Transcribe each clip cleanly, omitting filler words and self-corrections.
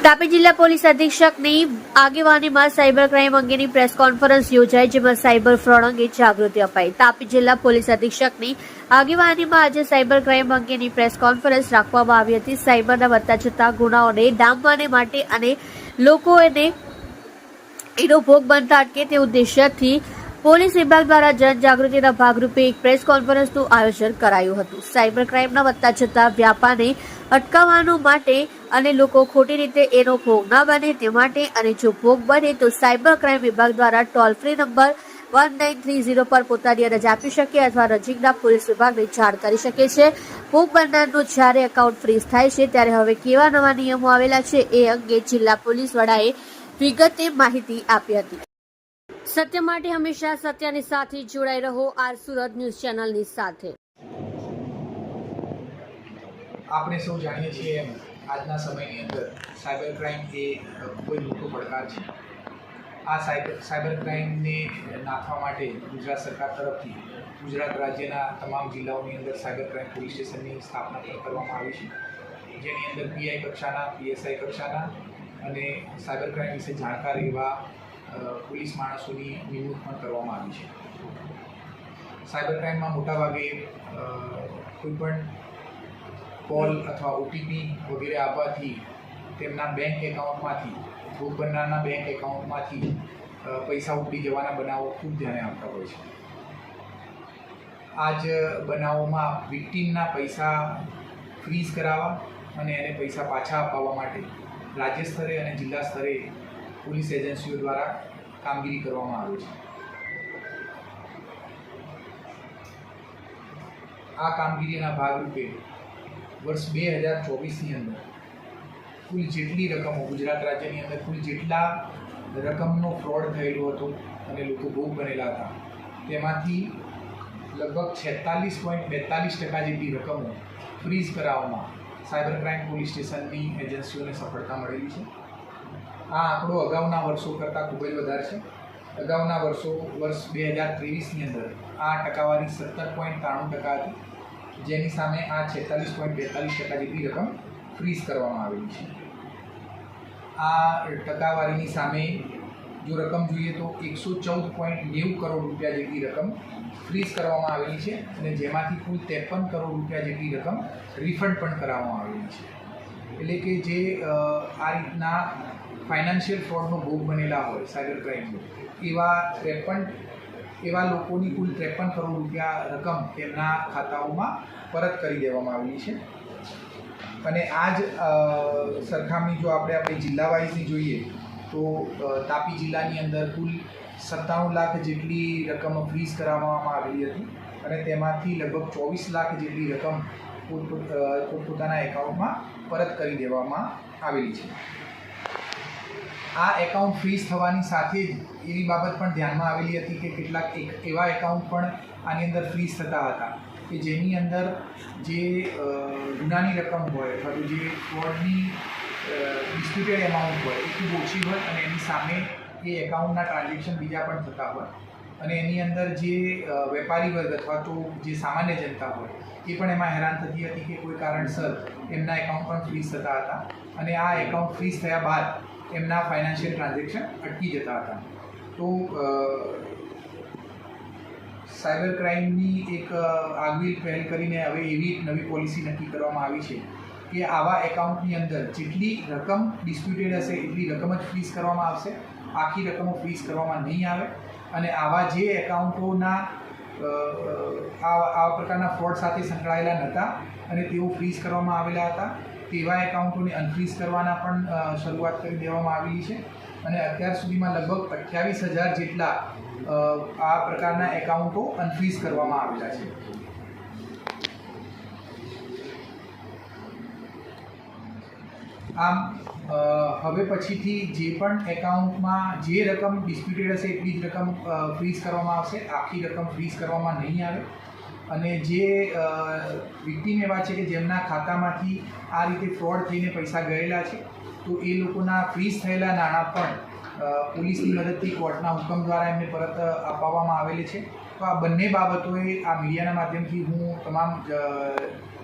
તાપી જિલ્લા પોલીસ અધિક્ષકની આગેવાનીમાં cyber crime અંગેની પ્રેસ કોન્ફરન્સ યોજાઈ, જેમાં સાયબર ફ્રોડ અંગે જાગૃતિ અપાઈ। તાપી જિલ્લા પોલીસ અધિક્ષકની આગેવાનીમાં આજે સાયબર ક્રાઇમ અંગેની પ્રેસ કોન્ફરન્સ રાખવામાં આવી હતી। સાયબરના વધતા જતા ગુનાઓને ડામવાને માટે અને લોકોને એનો ભોગ બનતા અટકે તે ઉદ્દેશ્યથી પોલીસ વિભાગ દ્વારા જનજાગૃતિના ભાગરૂપે એક પ્રેસ કોન્ફરન્સનું આયોજન કરાયું હતું। સાયબર ક્રાઇમના વધતા જતા વ્યાપારને અટકાવવાનું માટે અને લોકો ખોટી રીતે એનો ભોગ ન બને તે માટે અને જો ભોગ બને તો સાયબર ક્રાઇમ વિભાગ દ્વારા ટોલ ફ્રી નંબર 1930 પર પોતાની અરજ આપી શકે અથવા નજીકના પોલીસ વિભાગને જાણ કરી શકે છે। ભોગ બનનારનું જ્યારે એકાઉન્ટ ફ્રીઝ થાય છે ત્યારે હવે કેવા નવા નિયમો આવેલા છે એ અંગે જિલ્લા પોલીસ વડાએ વિગતે માહિતી આપી હતી। સત્ય માટે હંમેશા સત્યની સાથે જોડાઈ રહો। આર સુરત ન્યૂઝ ચેનલની સાથે। આપણે સૌ જાણીએ છીએ એમ આજના સમયની અંદર સાયબર ક્રાઇમ એ કોઈ મોટો પડકાર છે। આ સાયબર ક્રાઇમને નાથવા માટે ગુજરાત સરકાર તરફથી ગુજરાત રાજ્યના તમામ જિલ્લાઓની અંદર સાયબર ક્રાઇમ પોલીસ સ્ટેશનની સ્થાપના પણ કરવામાં આવી છે, જેની અંદર પીઆઈ કક્ષાના, પીએસઆઈ કક્ષાના અને સાયબર ક્રાઇમ વિશે જાણકાર એવા પોલીસ માણસોની નિમણૂક પણ કરવામાં આવી છે। સાયબર ક્રાઇમમાં મોટાભાગે કોઈપણ કોલ અથવા ઓટીપી વગેરે આવવાથી તેમના બેંક એકાઉન્ટમાંથી, ભોગ બનનારના બેંક એકાઉન્ટમાંથી પૈસા ઉપડી જવાના બનાવો ખૂબ ધ્યાને આવતા હોય છે। આ જ બનાવોમાં વિક્ટીમના પૈસા ફ્રીઝ કરાવવા અને એને પૈસા પાછા અપાવવા માટે રાજ્ય સ્તરે અને જિલ્લા સ્તરે પોલીસ એજન્સીઓ દ્વારા કામગીરી કરવામાં આવે છે। આ કામગીરીના ભાગરૂપે વર્ષ 2024ની અંદર કુલ જેટલી રકમો ગુજરાત રાજ્યની અંદર કુલ જેટલા રકમનો ફ્રોડ થયેલો હતો અને લોકો ભોગ બનેલા હતા, તેમાંથી લગભગ 46.42% જેટલી રકમો ફ્રીઝ કરાવવામાં સાયબર ક્રાઇમ પોલીસ સ્ટેશનની એજન્સીઓને સફળતા મળેલી છે। આ આંકડો અગાઉના વર્ષો કરતાં ખૂબ જ વધારે છે। અગાઉના વર્ષ 2023ની અંદર આ ટકાવારી 17.93% હતી, જેની સામે આ 46.42% જેટલી રકમ ફ્રીઝ કરવામાં આવેલી છે। આ ટકાવારીની સામે જો રકમ જોઈએ તો 114.90 કરોડ રૂપિયા જેટલી રકમ ફ્રીઝ કરવામાં આવેલી છે અને જેમાંથી કુલ 53 કરોડ રૂપિયા જેટલી રકમ રિફંડ પણ કરાવવામાં આવેલી છે। એટલે કે જે આ રીતના ફાઇનાન્શિયલ ફ્રોડનો ભોગ બનેલા હોય સાયબર ક્રાઇમનો, એવા લોકોની કુલ 53 કરોડ રૂપિયા રકમ તેમના ખાતાઓમાં પરત કરી દેવામાં આવેલી છે। અને આ જ સરખામણી જો આપણે જિલ્લા વાઇઝની જોઈએ તો તાપી જિલ્લાની અંદર કુલ 97 લાખ જેટલી રકમ ફ્રીઝ કરાવવામાં આવેલી હતી અને તેમાંથી લગભગ 24 લાખ જેટલી રકમ પોતપોતાના એકાઉન્ટમાં પરત કરી દેવામાં આવેલી છે। આ એકાઉન્ટ ફ્રીઝ થવાની સાથે જ એવી બાબત પણ ધ્યાનમાં આવેલી હતી કે કેટલાક એવા એકાઉન્ટ પણ આની અંદર ફ્રીઝ થતા હતા કે જેની અંદર જે ગુનાની રકમ હોય અથવા તો જે ફ્રોડની ડિસ્પ્યુટેડ એમાઉન્ટ હોય એ ખૂબ ઓછી હોય અને એની સામે એ એકાઉન્ટના ટ્રાન્ઝેક્શન બીજા પણ થતા હોય અને એની અંદર જે વેપારી વર્ગ અથવા તો જે સામાન્ય જનતા હોય એ પણ એમાં હેરાન થતી હતી કે કોઈ કારણસર એમના એકાઉન્ટ પણ ફ્રીઝ થતા હતા અને આ એકાઉન્ટ ફ્રીઝ થયા બાદ એમના ફાઇનાન્શિયલ ટ્રાન્ઝેક્શન અટકી જતા હતા। તો સાયબર ક્રાઇમની એક આગવી પહેલ કરીને હવે એવી એક નવી પોલિસી નક્કી કરવામાં આવી છે કે આવા એકાઉન્ટની અંદર જેટલી રકમ ડિસ્પ્યુટેડ હશે એટલી રકમ જ ફ્રીઝ કરવામાં આવશે, આખી રકમો ફ્રીઝ કરવામાં નહીં આવે અને આવા જે એકાઉન્ટોના આવા પ્રકારના ફ્રોડ સાથે સંકળાયેલા નહોતા અને તેઓ ફ્રીઝ કરવામાં આવેલા હતા તેવા એકાઉન્ટોને અનફ્રીઝ કરવાના પણ શરૂઆત કરી દેવામાં આવેલી છે અને અત્યાર સુધીમાં લગભગ 28,000 જેટલા આ પ્રકારના એકાઉન્ટો અનફ્રીઝ કરવામાં આવેલા છે। આમ હવે પછીથી જે પણ એકાઉન્ટમાં જે રકમ ડિસ્પ્યુટેડ હશે એટલી જ રકમ ફ્રીઝ કરવામાં આવશે, આખી રકમ ફ્રીઝ કરવામાં નહીં આવે અને જે વિક્ટીમ એવા છે કે જેમના ખાતામાંથી આ રીતે ફ્રોડ થઈને પૈસા ગયેલા છે તો એ લોકોના ફ્રીઝ થયેલા નાણાં પણ પોલીસની મદદથી કોર્ટના હુકમ દ્વારા એમને પરત અપાવવામાં આવેલી છે। તો આ બંને બાબતોએ આ મીડિયાના માધ્યમથી હું તમામ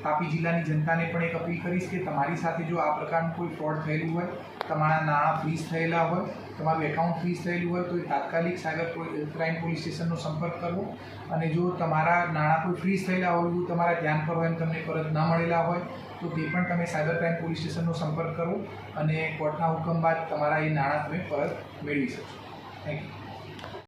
તાપી જિલ્લાની જનતાને પણ એક અપીલ કરીશ કે તમારી સાથે જો આ પ્રકારનું કોઈ ફ્રોડ થયેલું હોય, તમારા નાણાં ફ્રીઝ થયેલા હોય, તમારું એકાઉન્ટ ફ્રીઝ થયેલું હોય તો એ તાત્કાલિક સાયબર ક્રાઇમ પોલીસ સ્ટેશનનો સંપર્ક કરવો. અને જો તમારા નાણાં કોઈ ફ્રીઝ થયેલા હોય, જો તમારા ધ્યાન પર હોય અને તમને પરત ન મળેલા હોય તો તે પણ તમે સાયબર ક્રાઇમ પોલીસ સ્ટેશનનો સંપર્ક કરો અને કોર્ટના હુકમ બાદ તમારા એ નાણાં તમે પરત મેળવી શકશો. Thank you.